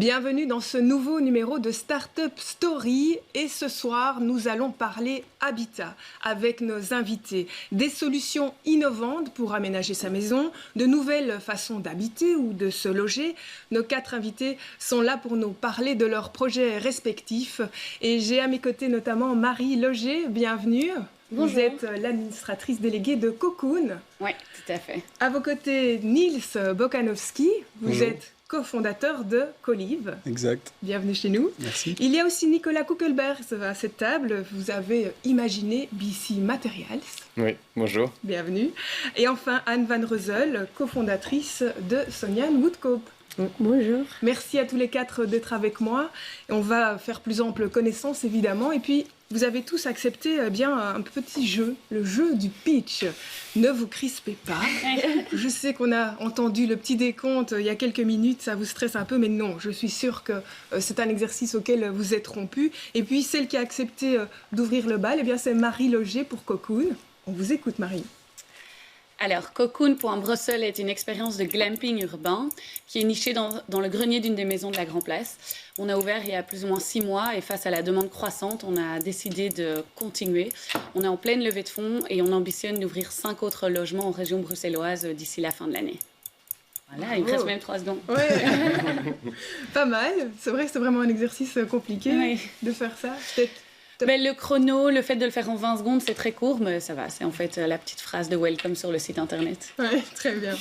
Bienvenue dans ce nouveau numéro de Startup Story et ce soir nous allons parler habitat avec nos invités. Des solutions innovantes pour aménager sa maison, de nouvelles façons d'habiter ou de se loger. Nos 4 invités sont là pour nous parler de leurs projets respectifs et j'ai à mes côtés notamment Marie Loger, bienvenue. Bonjour. Vous êtes l'administratrice déléguée de Cocoon. Oui, tout à fait. À vos côtés, Niels Bokanowski, vous Bonjour. êtes cofondateur de Colive. Exact. Bienvenue chez nous. Merci. Il y a aussi Nicolas Kuckelberg à cette table. Vous avez imaginé BC Materials. Oui, bonjour. Bienvenue. Et enfin, Anne Van Reuzel, cofondatrice de Sonian Woodcope. Bonjour. Merci à tous les 4 d'être avec moi. Et on va faire plus ample connaissance, évidemment. Et puis, vous avez tous accepté bien un petit jeu, le jeu du pitch. Ne vous crispez pas. Je sais qu'on a entendu le petit décompte il y a quelques minutes, ça vous stresse un peu, mais non, je suis sûre que c'est un exercice auquel vous êtes rompu. Et puis, celle qui a accepté d'ouvrir le bal, eh bien, c'est Marie Loger pour Cocoon. On vous écoute, Marie. Alors, Cocoon.Bruxelles est une expérience de glamping urbain qui est nichée dans le grenier d'une des maisons de la Grand Place. On a ouvert il y a plus ou moins 6 mois et face à la demande croissante, on a décidé de continuer. On est en pleine levée de fonds et on ambitionne d'ouvrir 5 autres logements en région bruxelloise d'ici la fin de l'année. Voilà, il me reste même 3 secondes. Ouais. Pas mal. C'est vrai que c'est vraiment un exercice compliqué de faire ça. Peut-être. Ben, le chrono, le fait de le faire en 20 secondes, c'est très court, mais ça va. C'est en fait la petite phrase de welcome sur le site internet. Oui, très bien.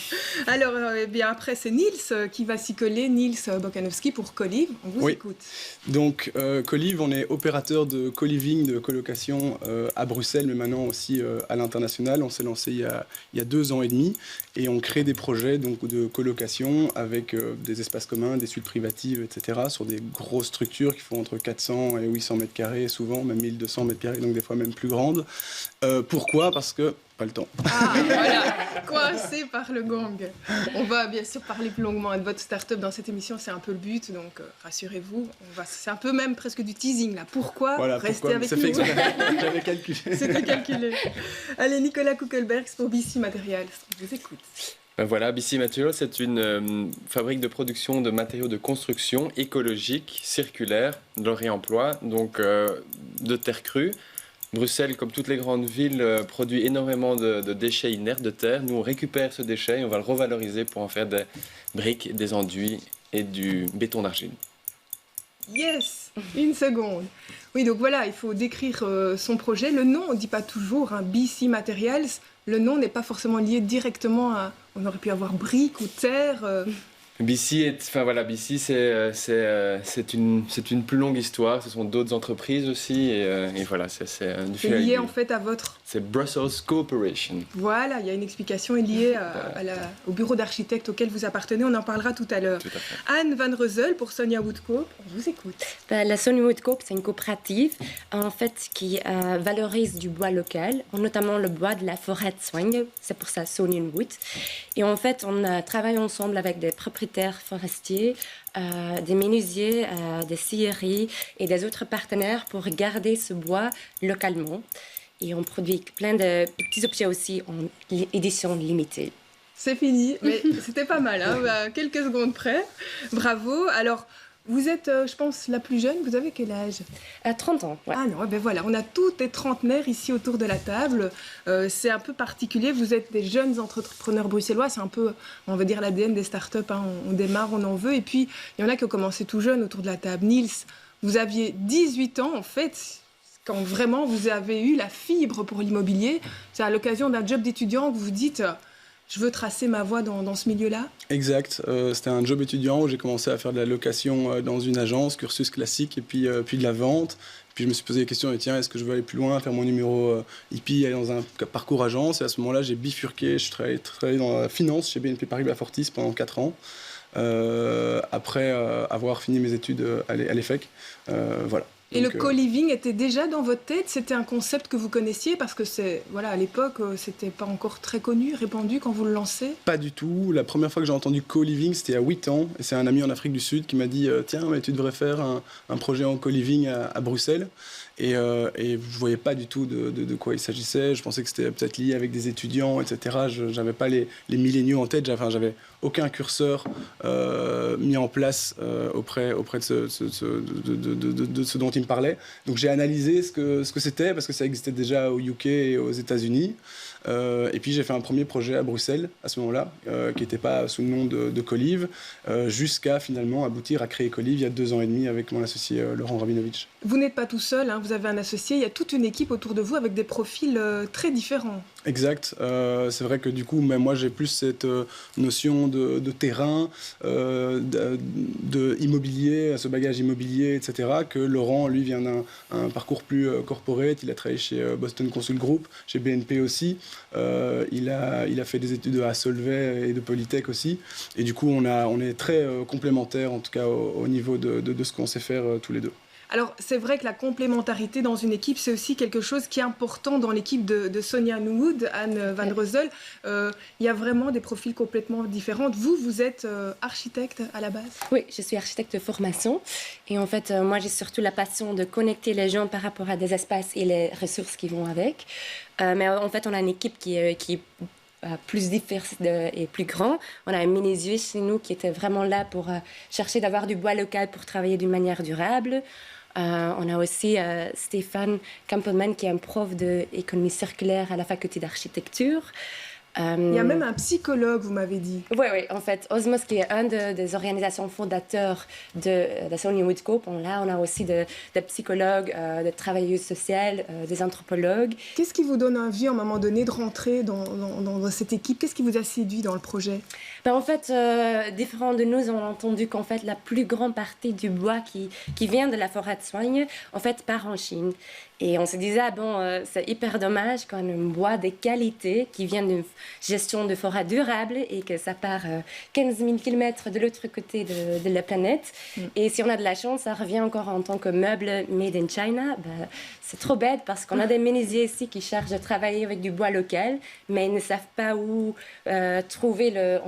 Alors, bien après, c'est Niels qui va s'y coller. Niels Bokanowski pour Colive. On vous écoute. Donc, Colive, on est opérateur de co-living, de colocation à Bruxelles, mais maintenant aussi à l'international. On s'est lancé il y a 2 ans et demi et on crée des projets donc, de colocation avec des espaces communs, des suites privatives, etc. sur des grosses structures qui font entre 400 et 800 mètres carrés, souvent même 1200 mètres carrés, donc des fois même plus grandes. Pourquoi ? Parce que pas le temps. Ah, voilà, coincé par le gong. On va bien sûr parler plus longuement de votre start-up dans cette émission, c'est un peu le but, donc rassurez-vous. C'est un peu même presque du teasing là. Pourquoi rester avec nous ? J'avais calculé. C'était calculé. Allez, Nicolas Kuckelberg pour BC Materials, on vous écoute. Voilà, BC Materials, c'est une fabrique de production de matériaux de construction écologiques, circulaires, de réemploi, donc de terre crue. Bruxelles, comme toutes les grandes villes, produit énormément de déchets inertes de terre. Nous, on récupère ce déchet et on va le revaloriser pour en faire des briques, des enduits et du béton d'argile. Yes, une seconde. Oui, donc voilà, il faut décrire son projet. Le nom, on ne dit pas toujours, BC Materials. Le nom n'est pas forcément lié directement à... On aurait pu avoir briques ou terre. BC, c'est une plus longue histoire. Ce sont d'autres entreprises aussi. Et voilà, c'est du fil à lié aiguille. en fait à votre... C'est Brussels Cooperation. Voilà, il y a une explication liée au bureau d'architecte auquel vous appartenez. On en parlera tout à l'heure. Tout à fait. Anne Van Reuzel pour Sonia Woodcope. On vous écoute. La Sonian Woodcope, c'est une coopérative en fait, qui valorise du bois local, notamment le bois de la forêt de Soigne. C'est pour ça Sonian Wood. Et en fait, on travaille ensemble avec des propriétaires forestiers, des menuisiers, des scieries et des autres partenaires pour garder ce bois localement. Et on produit plein de petits objets aussi en édition limitée. C'est fini, mais c'était pas mal, hein, à quelques secondes près. Bravo. Alors, vous êtes, je pense, la plus jeune. Vous avez quel âge ? 30 ans, ouais. Ah non, ben voilà, on a tous des trentenaires ici autour de la table. C'est un peu particulier. Vous êtes des jeunes entrepreneurs bruxellois. C'est un peu, on va dire, l'ADN des startups. Hein. On démarre, on en veut. Et puis, il y en a qui ont commencé tout jeunes autour de la table. Niels, vous aviez 18 ans, en fait, quand vraiment vous avez eu la fibre pour l'immobilier. C'est à l'occasion d'un job d'étudiant que vous vous dites... Je veux tracer ma voie dans ce milieu-là. Exact. C'était un job étudiant où j'ai commencé à faire de la location dans une agence, cursus classique, et puis de la vente. Puis je me suis posé la question, tiens, est-ce que je veux aller plus loin, faire mon numéro hippie, aller dans un parcours agence ? Et à ce moment-là, j'ai bifurqué. Je travaillais dans la finance chez BNP Paribas Fortis pendant 4 ans. Après avoir fini mes études à l'EFEC. Voilà. Et donc, le co-living était déjà dans votre tête ? C'était un concept que vous connaissiez ? Parce que à l'époque, c'était pas encore très connu, répandu quand vous le lancez ? Pas du tout. La première fois que j'ai entendu co-living, c'était à 8 ans. Et c'est un ami en Afrique du Sud qui m'a dit « Tiens, mais tu devrais faire un projet en co-living à Bruxelles ». et je ne voyais pas du tout de quoi il s'agissait. Je pensais que c'était peut-être lié avec des étudiants, etc. Je n'avais pas les milléniaux en tête, j'avais aucun curseur mis en place auprès de ce dont il me parlait. Donc j'ai analysé ce que c'était, parce que ça existait déjà au UK et aux États-Unis. Et puis j'ai fait un premier projet à Bruxelles à ce moment-là, qui n'était pas sous le nom de Colive, jusqu'à finalement aboutir à créer Colive il y a 2 ans et demi avec mon associé Laurent Rabinovitch. Vous n'êtes pas tout seul, hein, vous avez un associé, il y a toute une équipe autour de vous avec des profils très différents. Exact. C'est vrai que du coup, même moi, j'ai plus cette notion de terrain, de immobilier, ce bagage immobilier, etc., que Laurent, lui, vient d'un parcours plus corporate. Il a travaillé chez Boston Consul Group, chez BNP aussi. Il a fait des études à Solvay et de Polytech aussi. Et du coup, on est très complémentaires, en tout cas au niveau de ce qu'on sait faire tous les deux. Alors, c'est vrai que la complémentarité dans une équipe, c'est aussi quelque chose qui est important dans l'équipe de Sonia Nwood, Anne Van Reuzel. Il y a vraiment des profils complètement différents. Vous êtes architecte à la base? Oui, je suis architecte de formation. Et en fait, moi, j'ai surtout la passion de connecter les gens par rapport à des espaces et les ressources qui vont avec. Mais en fait, on a une équipe qui est plus diverse et plus grand. On a un menuisier chez nous qui était vraiment là pour chercher d'avoir du bois local pour travailler d'une manière durable. On a aussi Stéphane Kampelman qui est un prof d'économie circulaire à la faculté d'architecture. Il y a même un psychologue, vous m'avez dit. Oui, en fait, Osmos, qui est une des organisations fondateurs de Sonia Nwood Group, là, on a aussi des psychologues, des travailleuses sociales, des anthropologues. Qu'est-ce qui vous donne envie, à un moment donné, de rentrer dans cette équipe? Qu'est-ce qui vous a séduit dans le projet? En fait, différents de nous ont entendu qu'en fait, la plus grande partie du bois qui vient de la forêt de Soigne, en fait, part en Chine. Et on se disait, c'est hyper dommage quand un bois de qualité qui vient d'une gestion de forêt durable et que ça part 15 000 km de l'autre côté de la planète. Et si on a de la chance, ça revient encore en tant que meuble made in China. C'est trop bête parce qu'on a des menuisiers ici qui cherchent de travailler avec du bois local, mais ils ne savent pas où trouver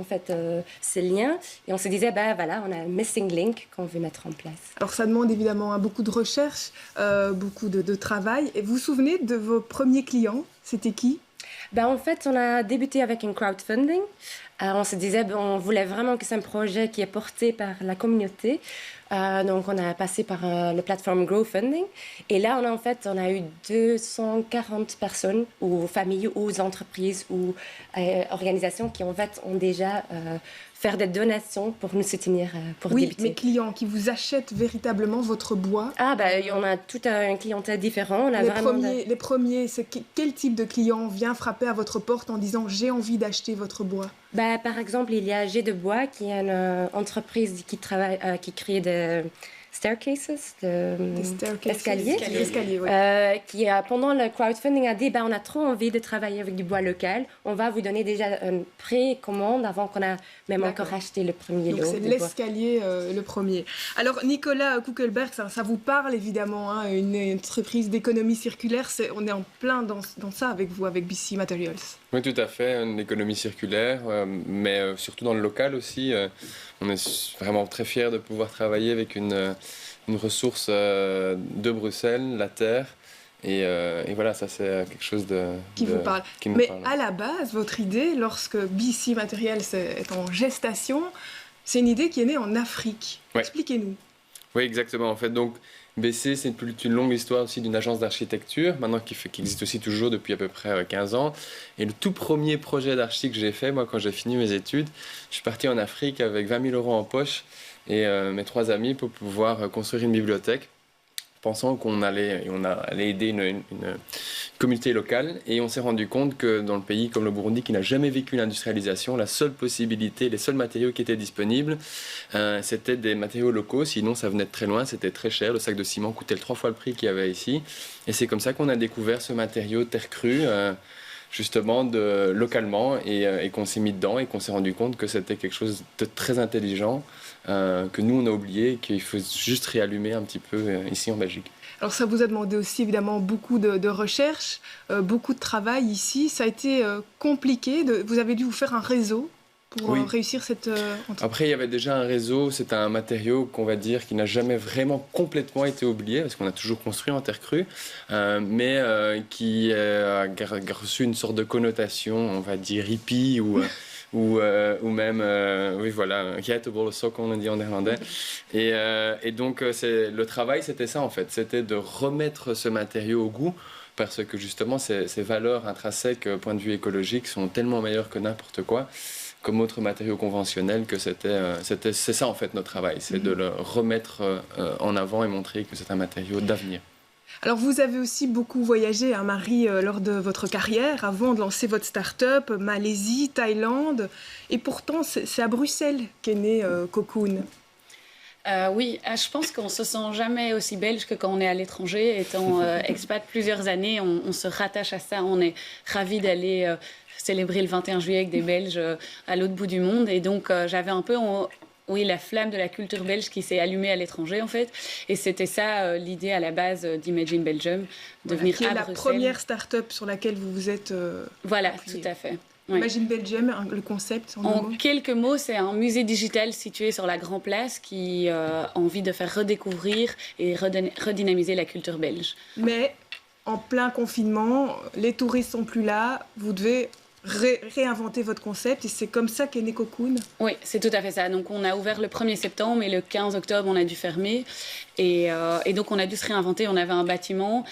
ces liens. Et on se disait, voilà, on a un missing link qu'on veut mettre en place. Alors ça demande évidemment beaucoup de recherche, beaucoup de travail. Et vous vous souvenez de vos premiers clients? C'était qui? En fait, on a débuté avec un crowdfunding. On se disait, on voulait vraiment que c'est un projet qui est porté par la communauté. Donc, on a passé par la plateforme GrowFunding. Et là, on a eu 240 personnes, ou familles, ou entreprises, ou organisations qui, en fait, ont déjà faire des donations pour nous soutenir pour débuter. Oui, mes clients qui vous achètent véritablement votre bois. On a tout un clientèle différent. On a les premiers, c'est quel type de client vient frapper à votre porte en disant « j'ai envie d'acheter votre bois » ? Par exemple, il y a G de Bois, qui est une entreprise qui crée des staircases, escaliers, oui. Qui pendant le crowdfunding a dit on a trop envie de travailler avec du bois local, on va vous donner déjà une précommande avant qu'on a même encore acheté le premier lot. Donc c'est l'escalier le premier. Alors Nicolas Kuckelberg, ça vous parle évidemment, hein, une entreprise d'économie circulaire, on est en plein dans ça avec vous, avec BC Materials. Oui, tout à fait, une économie circulaire, mais surtout dans le local aussi. On est vraiment très fiers de pouvoir travailler avec une ressource de Bruxelles, la terre. Et voilà, ça c'est quelque chose qui vous parle. Mais à la base, votre idée, lorsque BC Materials est en gestation, c'est une idée qui est née en Afrique. Ouais. Expliquez-nous. Oui, exactement. En fait, donc BC, c'est une longue histoire aussi d'une agence d'architecture, maintenant qui existe aussi toujours depuis à peu près 15 ans. Et le tout premier projet d'archi que j'ai fait, moi, quand j'ai fini mes études, je suis parti en Afrique avec 20 000 € en poche et mes 3 amis pour pouvoir construire une bibliothèque, pensant qu'on allait aider une communauté locale. Et on s'est rendu compte que dans le pays comme le Burundi, qui n'a jamais vécu l'industrialisation, la seule possibilité, les seuls matériaux qui étaient disponibles, c'était des matériaux locaux. Sinon, ça venait de très loin, c'était très cher. Le sac de ciment coûtait 3 fois le prix qu'il y avait ici. Et c'est comme ça qu'on a découvert ce matériau terre crue, justement localement, et qu'on s'est mis dedans et qu'on s'est rendu compte que c'était quelque chose de très intelligent, que nous on a oublié, qu'il faut juste réallumer un petit peu ici en Belgique. Alors ça vous a demandé aussi évidemment beaucoup de recherche, beaucoup de travail ici. Ça a été compliqué, vous avez dû vous faire un réseau pour Oui. réussir cette entreprise? Après, il y avait déjà un réseau, c'est un matériau qu'on va dire qui n'a jamais vraiment complètement été oublié, parce qu'on a toujours construit en terre crue, mais qui a reçu une sorte de connotation, on va dire hippie ou même, oui voilà, geitenwolle sok, on dit en néerlandais. Et donc, le travail, c'était ça en fait, c'était de remettre ce matériau au goût, parce que justement, ses valeurs intrinsèques, point de vue écologique, sont tellement meilleures que n'importe quoi, comme autres matériaux conventionnels, que c'est ça en fait notre travail, c'est de le remettre en avant et montrer que c'est un matériau d'avenir. Alors vous avez aussi beaucoup voyagé, hein, Marie, lors de votre carrière, avant de lancer votre start-up, Malaisie, Thaïlande, et pourtant c'est à Bruxelles qu'est né Cocoon. Oui, je pense qu'on se sent jamais aussi belge que quand on est à l'étranger. Étant expat plusieurs années, on se rattache à ça. On est ravis d'aller célébrer le 21 juillet avec des Belges à l'autre bout du monde. Et donc, j'avais un peu la flamme de la culture belge qui s'est allumée à l'étranger, en fait. Et c'était ça l'idée à la base d'Imagine Belgium, de venir qui est à la Bruxelles. première start-up sur laquelle vous vous êtes Voilà, appuyé. tout à fait. Oui. Imagine Belgium, le concept en un mot. Quelques mots, c'est un musée digital situé sur la Grand Place qui a envie de faire redécouvrir et redynamiser la culture belge. Mais en plein confinement, les touristes sont plus là, vous devez réinventer votre concept et c'est comme ça qu'est né Cocoon. Oui, c'est tout à fait ça. Donc on a ouvert le 1er septembre et le 15 octobre, on a dû fermer. Et donc on a dû se réinventer. On avait un bâtiment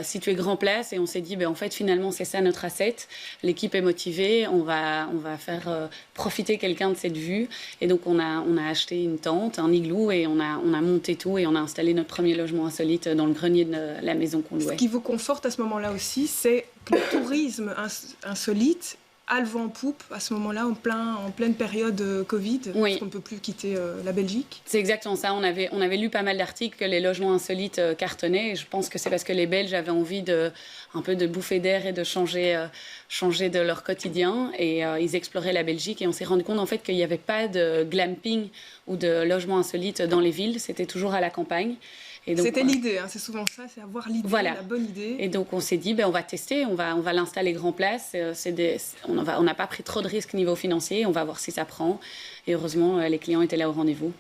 situé Grand Place et on s'est dit, en fait, finalement, c'est ça notre asset. L'équipe est motivée, on va faire profiter quelqu'un de cette vue. Et donc on a acheté une tente, un igloo et on a monté tout et on a installé notre premier logement insolite dans le grenier de la maison qu'on louait. Ce qui vous conforte à ce moment-là aussi, c'est que le tourisme insolite a le vent en poupe à ce moment-là, en pleine période Covid, Oui. parce qu'on ne peut plus quitter la Belgique. C'est exactement ça. On avait lu pas mal d'articles que les logements insolites cartonnaient. Et je pense que c'est parce que les Belges avaient envie un peu de bouffer d'air et de changer de leur quotidien. Et ils exploraient la Belgique. Et on s'est rendu compte en fait qu'il n'y avait pas de glamping ou de logements insolites dans les villes. C'était toujours à la campagne. C'était l'idée, hein, c'est souvent ça, c'est avoir l'idée, voilà. La bonne idée. Et donc on s'est dit, on va tester, on va l'installer Grand Place. On n'a pas pris trop de risques niveau financier, on va voir si ça prend. Et heureusement, les clients étaient là au rendez-vous.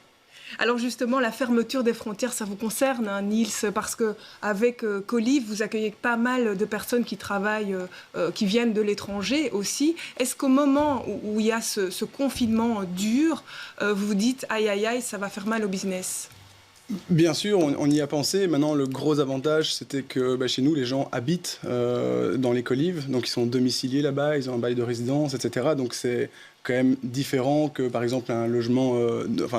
Alors justement, la fermeture des frontières, ça vous concerne, hein, Niels, parce qu'avec Colive, vous accueillez pas mal de personnes qui travaillent, qui viennent de l'étranger aussi. Est-ce qu'au moment où il y a ce confinement dur, vous vous dites, aïe, aïe, aïe, ça va faire mal au business ? Bien sûr, on y a pensé. Maintenant, le gros avantage, c'était que chez nous, les gens habitent dans les Colives, donc ils sont domiciliés là-bas, ils ont un bail de résidence, etc. Donc c'est quand même différent que, par exemple, un logement,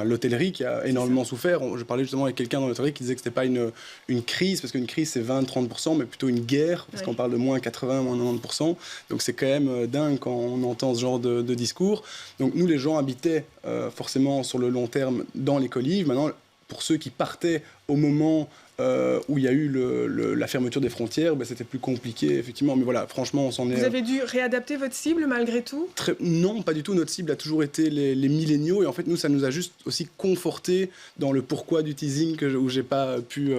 l'hôtellerie qui a énormément souffert. Je parlais justement avec quelqu'un dans l'hôtellerie qui disait que c'était pas une crise, parce qu'une crise c'est 20-30%, mais plutôt une guerre, parce qu'on parle de moins 80, moins 90%. Donc c'est quand même dingue quand on entend ce genre de discours. Donc nous, les gens habitaient forcément sur le long terme dans les Colives. Maintenant, pour ceux qui partaient au moment où il y a eu la fermeture des frontières, c'était plus compliqué, effectivement. Mais voilà, franchement, on s'en est... Vous avez dû réadapter votre cible, malgré tout ? Non, pas du tout. Notre cible a toujours été les milléniaux. Et en fait, nous, ça nous a juste aussi conforté dans le pourquoi du teasing où j'ai pas pu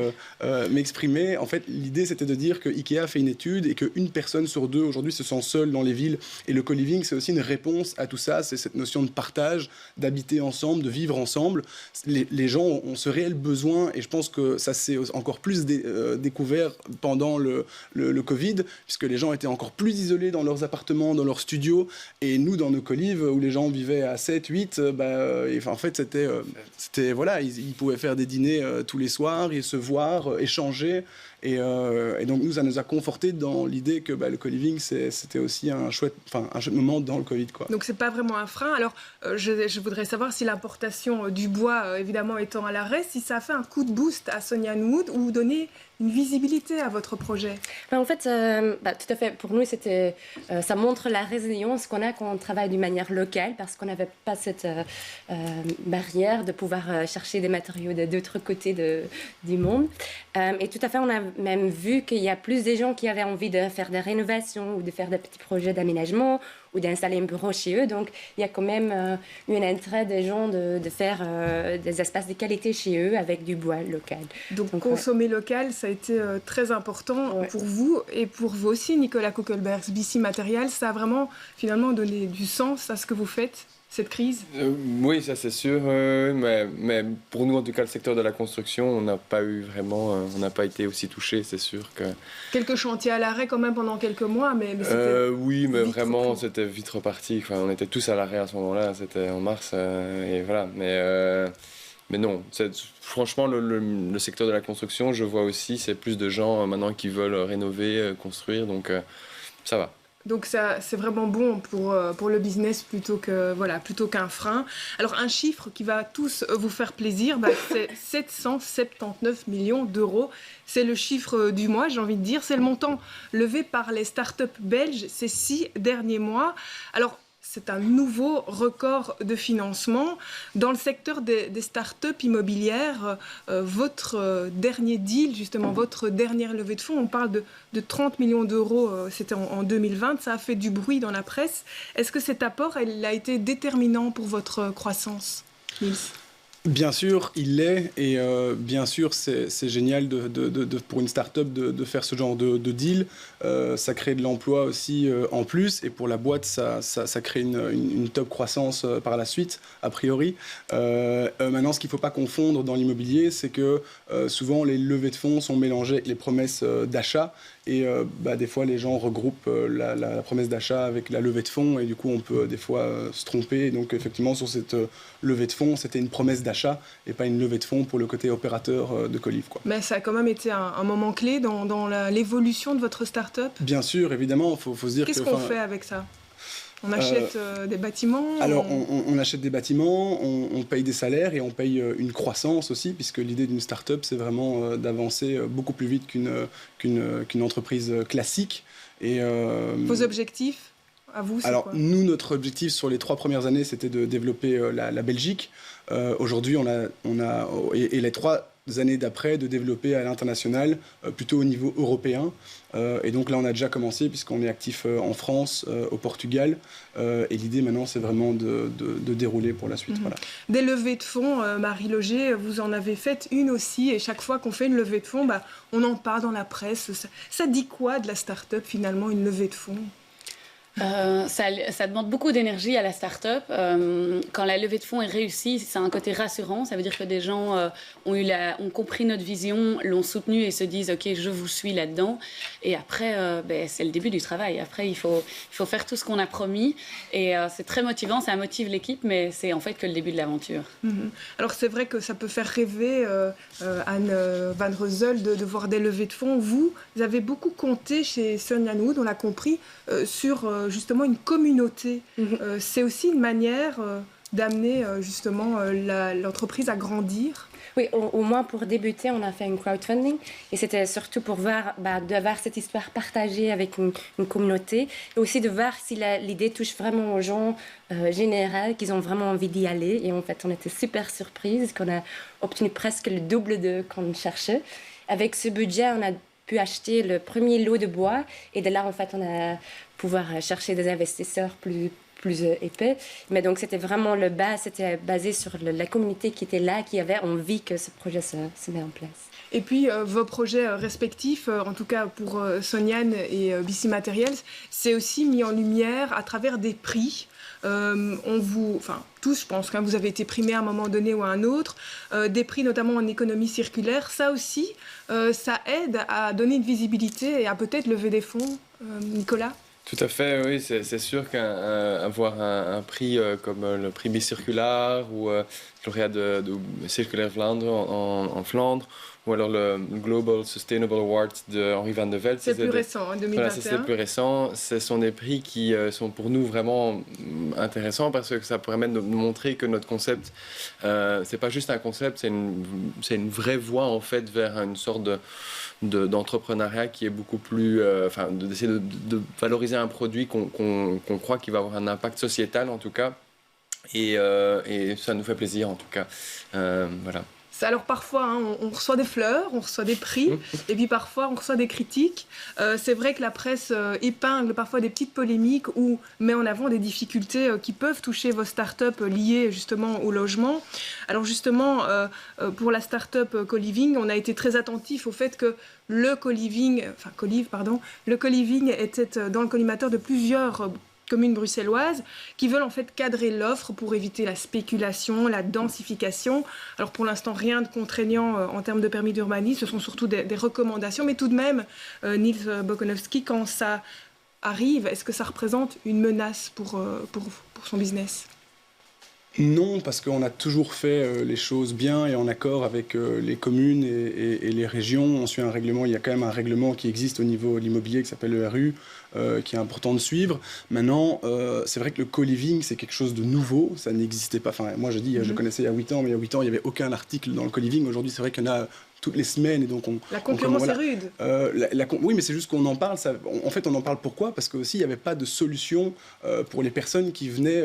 m'exprimer. En fait, l'idée, c'était de dire que Ikea fait une étude et qu'une personne sur deux, aujourd'hui, se sent seule dans les villes. Et le co-living, c'est aussi une réponse à tout ça. C'est cette notion de partage, d'habiter ensemble, de vivre ensemble. Les gens ont ce réel besoin, et je pense que ça s'est encore plus découvert pendant le Covid, puisque les gens étaient encore plus isolés dans leurs appartements, dans leurs studios, et nous, dans nos Colives, où les gens vivaient à 7, 8, en fait, c'était voilà, ils pouvaient faire des dîners tous les soirs, et se voir, échanger, et donc nous, ça nous a conforté dans l'idée que le co-living, c'était aussi un chouette moment dans le Covid, quoi. Donc c'est pas vraiment un frein. Alors je voudrais savoir si l'importation du bois, évidemment étant à l'arrêt, si ça a fait un coup de boost à Sonia Wood ou donner une visibilité à votre projet. En fait, tout à fait. Pour nous, ça montre la résilience qu'on a quand on travaille d'une manière locale, parce qu'on n'avait pas cette barrière de pouvoir chercher des matériaux d'autres côtés du monde. Et tout à fait, on a même vu qu'il y a plus de gens qui avaient envie de faire des rénovations ou de faire des petits projets d'aménagement ou d'installer un bureau chez eux. Donc, il y a quand même eu un intérêt des gens de faire des espaces de qualité chez eux avec du bois local. Donc consommer local, ça a été très important pour vous et pour vous aussi, Nicolas Kuckelbergs. BC Materials, ça a vraiment finalement donné du sens à ce que vous faites. cette crise? Oui, ça c'est sûr, mais pour nous, en tout cas, le secteur de la construction, on n'a pas eu vraiment, on n'a pas été aussi touché, c'est sûr que... Quelques chantiers à l'arrêt quand même pendant quelques mois, mais c'était oui, mais vite vraiment, repris. c'était vite reparti. Enfin, on était tous à l'arrêt à ce moment-là, c'était en mars, et voilà. Mais non, franchement, le secteur de la construction, je vois aussi, c'est plus de gens maintenant qui veulent rénover, construire, donc ça va. Donc ça, c'est vraiment bon pour le business plutôt qu'un frein. Alors un chiffre qui va tous vous faire plaisir, c'est 779 millions d'euros. C'est le chiffre du mois, j'ai envie de dire. C'est le montant levé par les startups belges ces 6 derniers mois. Alors c'est un nouveau record de financement. Dans le secteur des startups immobilières, votre dernier deal, justement, votre dernière levée de fonds, on parle de 30 millions d'euros, c'était en 2020, ça a fait du bruit dans la presse. Est-ce que cet apport, il a été déterminant pour votre croissance, Niels? Bien sûr, il l'est, et bien sûr, c'est génial pour une start-up de faire ce genre de deal. Ça crée de l'emploi aussi en plus, et pour la boîte, ça crée une top croissance par la suite, a priori. Maintenant, ce qu'il ne faut pas confondre dans l'immobilier, c'est que souvent les levées de fonds sont mélangées avec les promesses d'achat. Et des fois, les gens regroupent la promesse d'achat avec la levée de fonds, et du coup, on peut des fois se tromper. Et donc, effectivement, sur cette levée de fonds, c'était une promesse d'achat et pas une levée de fonds pour le côté opérateur de Colive, quoi. Mais ça a quand même été un moment clé dans l'évolution de votre start-up. Bien sûr, évidemment, il faut se dire Qu'est-ce qu'on fait avec ça? On achète des bâtiments? Alors, on achète des bâtiments, on paye des salaires et on paye une croissance aussi, puisque l'idée d'une start-up, c'est vraiment d'avancer beaucoup plus vite qu'une entreprise classique. Et, vos objectifs, à vous, c'est alors, quoi? nous, notre objectif sur les 3 premières années, c'était de développer la Belgique. Aujourd'hui, et les 3 années d'après, de développer à l'international, plutôt au niveau européen. Et donc là, on a déjà commencé, puisqu'on est actif en France, au Portugal. Et l'idée maintenant, c'est vraiment de dérouler pour la suite. Voilà. Des levées de fonds, Marie Loger, vous en avez fait une aussi. Et chaque fois qu'on fait une levée de fonds, on en parle dans la presse. Ça dit quoi de la start-up, finalement, une levée de fonds? Ça demande beaucoup d'énergie à la start-up. Quand la levée de fonds est réussie, c'est un côté rassurant. Ça veut dire que des gens ont compris notre vision, l'ont soutenue et se disent « Ok, je vous suis là-dedans ». Et après, c'est le début du travail. Après, il faut faire tout ce qu'on a promis. Et c'est très motivant, ça motive l'équipe, mais c'est en fait que le début de l'aventure. Alors, c'est vrai que ça peut faire rêver Anne Van Reuzel de voir des levées de fonds. Vous avez beaucoup compté chez Sun Wood, on l'a compris, sur justement une communauté. C'est aussi une manière d'amener justement l'entreprise à grandir. Oui, au moins pour débuter, on a fait un crowdfunding et c'était surtout pour voir, de voir cette histoire partagée avec une communauté et aussi de voir si l'idée touche vraiment aux gens généraux, qu'ils ont vraiment envie d'y aller. Et en fait, on était super surprise qu'on a obtenu presque le double de qu'on cherchait. Avec ce budget, on a pu acheter le premier lot de bois et de là, en fait, on a pouvoir chercher des investisseurs plus épais. Mais donc, c'était vraiment le bas, c'était basé sur la communauté qui était là, qui avait envie que ce projet se mette en place. Et puis, vos projets respectifs, en tout cas pour Sonian et BC Materials, c'est aussi mis en lumière à travers des prix. Tous, je pense, quand vous avez été primés à un moment donné ou à un autre, des prix notamment en économie circulaire. Ça aussi, ça aide à donner une visibilité et à peut-être lever des fonds. Nicolas? Tout à fait, oui, c'est sûr qu'avoir un prix comme le prix Bicirculaire ou lauréat de Circulaire Vlaanderen en Flandre, ou alors le Global Sustainable Award de Henri Van de Velde. C'est plus récent, en 2021. Voilà, c'est le plus récent. Ce sont des prix qui sont pour nous vraiment intéressants parce que ça permet de montrer que notre concept, c'est pas juste un concept, c'est une vraie voie en fait vers une sorte d'entrepreneuriat qui est beaucoup plus... d'essayer de valoriser un produit qu'on croit qu'il va avoir un impact sociétal en tout cas. Et ça nous fait plaisir en tout cas. Voilà. Alors parfois, on reçoit des fleurs, on reçoit des prix, et puis parfois on reçoit des critiques. C'est vrai que la presse épingle parfois des petites polémiques ou met en avant des difficultés qui peuvent toucher vos startups liées justement au logement. Alors justement, pour la startup Co-Living, on a été très attentif au fait que le co-living était dans le collimateur de plusieurs communes bruxelloises qui veulent en fait cadrer l'offre pour éviter la spéculation, la densification. Alors pour l'instant, rien de contraignant en termes de permis d'urbanisme, ce sont surtout des recommandations, mais tout de même, Niels Bokonowski, quand ça arrive, est-ce que ça représente une menace pour son business ? Non, parce qu'on a toujours fait les choses bien et en accord avec les communes et les régions. On suit un règlement, il y a quand même un règlement qui existe au niveau de l'immobilier qui s'appelle le RU, qui est important de suivre. Maintenant, c'est vrai que le co-living, c'est quelque chose de nouveau, ça n'existait pas. Enfin, moi je dis, je le connaissais il y a 8 ans, mais il y a 8 ans, il n'y avait aucun article dans le co-living. Aujourd'hui, c'est vrai qu'il y en a toutes les semaines et donc la concurrence est rude. Oui, mais c'est juste qu'on en parle. En fait, on en parle pourquoi ? Parce qu'aussi il n'y avait pas de solution pour les personnes qui venaient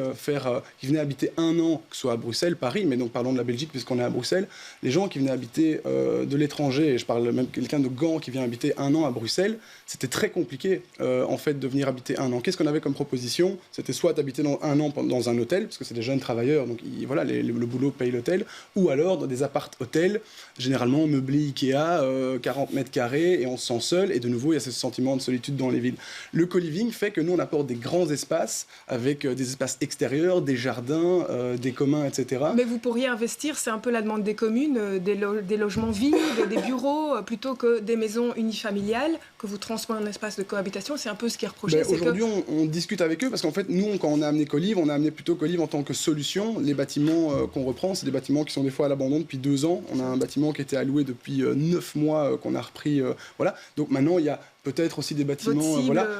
habiter un an, que ce soit à Bruxelles, Paris, mais donc parlons de la Belgique puisqu'on est à Bruxelles. Les gens qui venaient habiter de l'étranger, et je parle même quelqu'un de Gand qui vient habiter un an à Bruxelles, c'était très compliqué en fait de venir habiter un an. Qu'est-ce qu'on avait comme proposition ? C'était soit d'habiter un an dans un hôtel, parce que c'est des jeunes travailleurs, donc voilà, le boulot paye l'hôtel, ou alors dans des appart-hôtels, généralement meublés Ikea, 40 mètres carrés, et on se sent seul, et de nouveau il y a ce sentiment de solitude dans les villes. Le co-living fait que nous on apporte des grands espaces avec des espaces extérieurs, des jardins, des communs, etc. Mais vous pourriez investir, c'est un peu la demande des communes, des logements vides, des bureaux, plutôt que des maisons unifamiliales que vous transformez en espace de cohabitation. C'est un peu ce qui est reproché. Aujourd'hui on discute avec eux parce qu'en fait nous quand on a amené Colive, on a amené plutôt Colive en tant que solution. Les bâtiments qu'on reprend, c'est des bâtiments qui sont des fois à l'abandon depuis 2 ans. On a un bâtiment qui était alloué depuis 9 mois qu'on a repris. Voilà. Donc maintenant il y a peut-être aussi des bâtiments,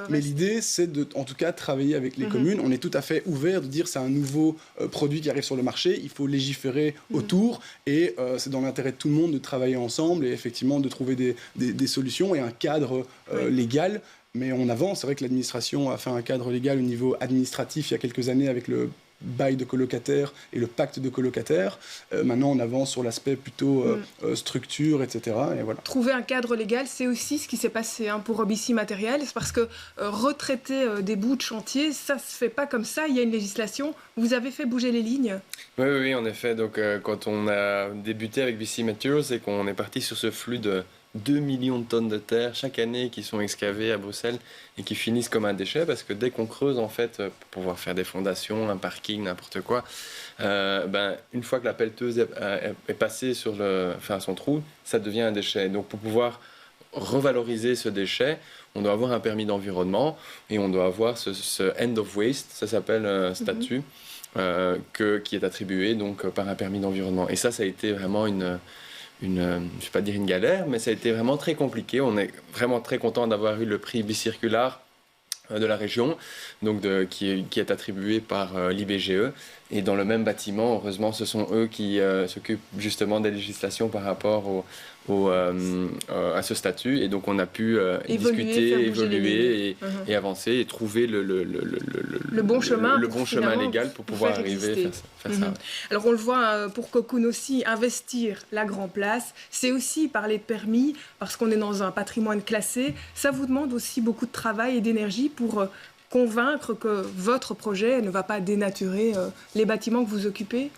mais l'idée c'est de, en tout cas, travailler avec les communes. On est tout à fait ouvert de dire c'est un nouveau produit qui arrive sur le marché, il faut légiférer autour et c'est dans l'intérêt de tout le monde de travailler ensemble et effectivement de trouver des solutions et un cadre légal. Mais on avance, c'est vrai que l'administration a fait un cadre légal au niveau administratif il y a quelques années avec le bail de colocataires et le pacte de colocataires. Maintenant, on avance sur l'aspect plutôt structure, etc. Et voilà. Trouver un cadre légal, c'est aussi ce qui s'est passé pour Robici Matériel. C'est parce que retraiter des bouts de chantier, ça ne se fait pas comme ça. Il y a une législation. Vous avez fait bouger les lignes ? Oui, en effet. Donc, quand on a débuté avec BC Materials, c'est qu'on est parti sur ce flux de 2 millions de tonnes de terre chaque année qui sont excavées à Bruxelles et qui finissent comme un déchet parce que dès qu'on creuse en fait pour pouvoir faire des fondations, un parking, n'importe quoi, une fois que la pelleteuse est passée sur son trou, ça devient un déchet. Donc pour pouvoir revaloriser ce déchet, on doit avoir un permis d'environnement et on doit avoir ce end of waste, ça s'appelle statut, qui est attribué donc par un permis d'environnement. Et ça a été vraiment je ne vais pas dire une galère, mais ça a été vraiment très compliqué. On est vraiment très content d'avoir eu le prix Bicircular de la région, donc qui est attribué par l'IBGE. Et dans le même bâtiment, heureusement, ce sont eux qui s'occupent justement des législations par rapport à ce statut. Et donc, on a pu discuter, évoluer et avancer et trouver le bon chemin légal pour pouvoir arriver à faire ça. Alors, on le voit pour Cocoon aussi, investir la Grand Place, c'est aussi parler de permis, parce qu'on est dans un patrimoine classé. Ça vous demande aussi beaucoup de travail et d'énergie pour convaincre que votre projet ne va pas dénaturer les bâtiments que vous occupez ?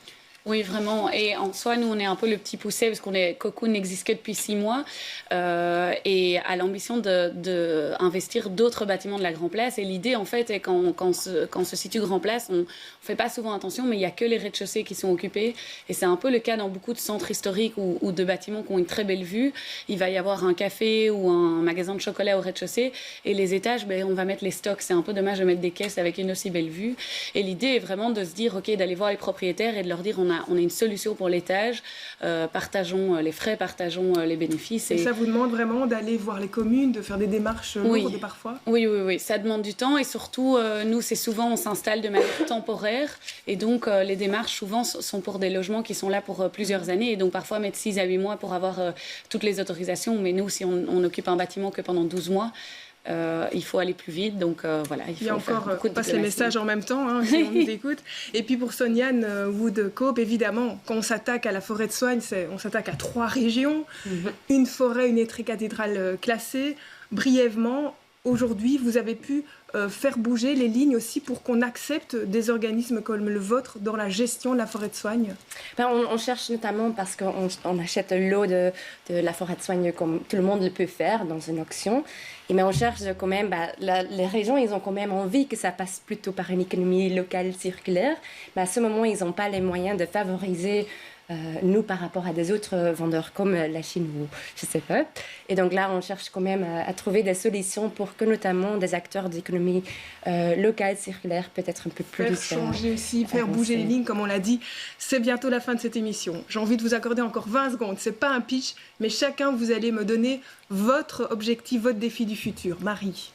Oui, vraiment. Et en soi, nous, on est un peu le petit poussé parce Cocoon n'existe que depuis 6 mois et a l'ambition d'investir d'autres bâtiments de la Grand Place. Et l'idée, en fait, est quand se situe Grand Place, on ne fait pas souvent attention, mais il n'y a que les rez-de-chaussée qui sont occupés. Et c'est un peu le cas dans beaucoup de centres historiques ou de bâtiments qui ont une très belle vue. Il va y avoir un café ou un magasin de chocolat au rez-de-chaussée. Et les étages, on va mettre les stocks. C'est un peu dommage de mettre des caisses avec une aussi belle vue. Et l'idée est vraiment de se dire, OK, d'aller voir les propriétaires et de leur dire, on a une solution pour l'étage, partageons les frais, partageons les bénéfices. Et ça vous demande vraiment d'aller voir les communes, de faire des démarches lourdes parfois ? Oui, ça demande du temps et surtout, nous, c'est souvent, on s'installe de manière temporaire et donc les démarches souvent sont pour des logements qui sont là pour plusieurs années et donc parfois mettre 6 à 8 mois pour avoir toutes les autorisations. Mais nous, si on occupe un bâtiment que pendant 12 mois, il faut aller plus vite, donc voilà. Il y a encore, on passe les messages en même temps, si on nous écoute. Et puis pour Soniane Wood-Cope, évidemment, quand on s'attaque à la forêt de Soignes, on s'attaque à 3 régions, une forêt, une étrie cathédrale classée. Brièvement, aujourd'hui, vous avez pu faire bouger les lignes aussi pour qu'on accepte des organismes comme le vôtre dans la gestion de la forêt de soigne? On cherche notamment parce qu'on achète l'eau de la forêt de soigne comme tout le monde le peut faire dans une auction. Mais on cherche quand même, les régions, ils ont quand même envie que ça passe plutôt par une économie locale circulaire. Mais à ce moment, ils n'ont pas les moyens de favoriser nous par rapport à des autres vendeurs comme la Chine ou je sais pas. Et donc là, on cherche quand même à trouver des solutions pour que notamment des acteurs d'économie locale, circulaire, peut-être un peu plus... Faire changer aussi, faire bouger les lignes, comme on l'a dit. C'est bientôt la fin de cette émission. J'ai envie de vous accorder encore 20 secondes. C'est pas un pitch, mais chacun, vous allez me donner votre objectif, votre défi du futur. Marie.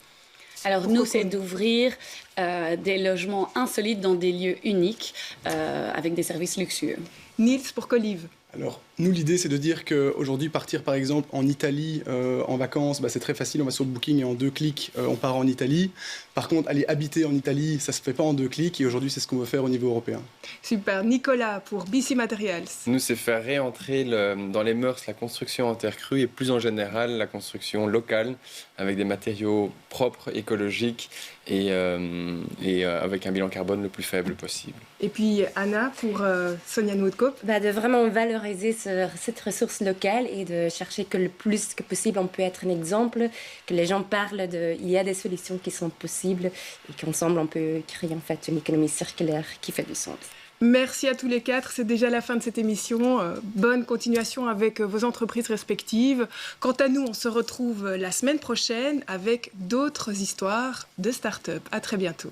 Alors nous, c'est d'ouvrir des logements insolites dans des lieux uniques avec des services luxueux. Niels pour Colive. Alors, nous, l'idée, c'est de dire qu'aujourd'hui, partir par exemple en Italie en vacances, c'est très facile, on va sur le Booking et en 2 clics, on part en Italie. Par contre, aller habiter en Italie, ça ne se fait pas en 2 clics et aujourd'hui, c'est ce qu'on veut faire au niveau européen. Super. Nicolas pour BC Materials. Nous, c'est faire réentrer dans les mœurs la construction en terre crue et plus en général la construction locale avec des matériaux propres, écologiques et avec un bilan carbone le plus faible possible. Et puis Anna pour Sonia Woodcope. De vraiment valoriser cette ressource locale et de chercher que le plus que possible on peut être un exemple, que les gens parlent il y a des solutions qui sont possibles et qu'ensemble on peut créer en fait une économie circulaire qui fait du sens. Merci à tous les 4, c'est déjà la fin de cette émission. Bonne continuation avec vos entreprises respectives. Quant à nous, on se retrouve la semaine prochaine avec d'autres histoires de start-up. À très bientôt.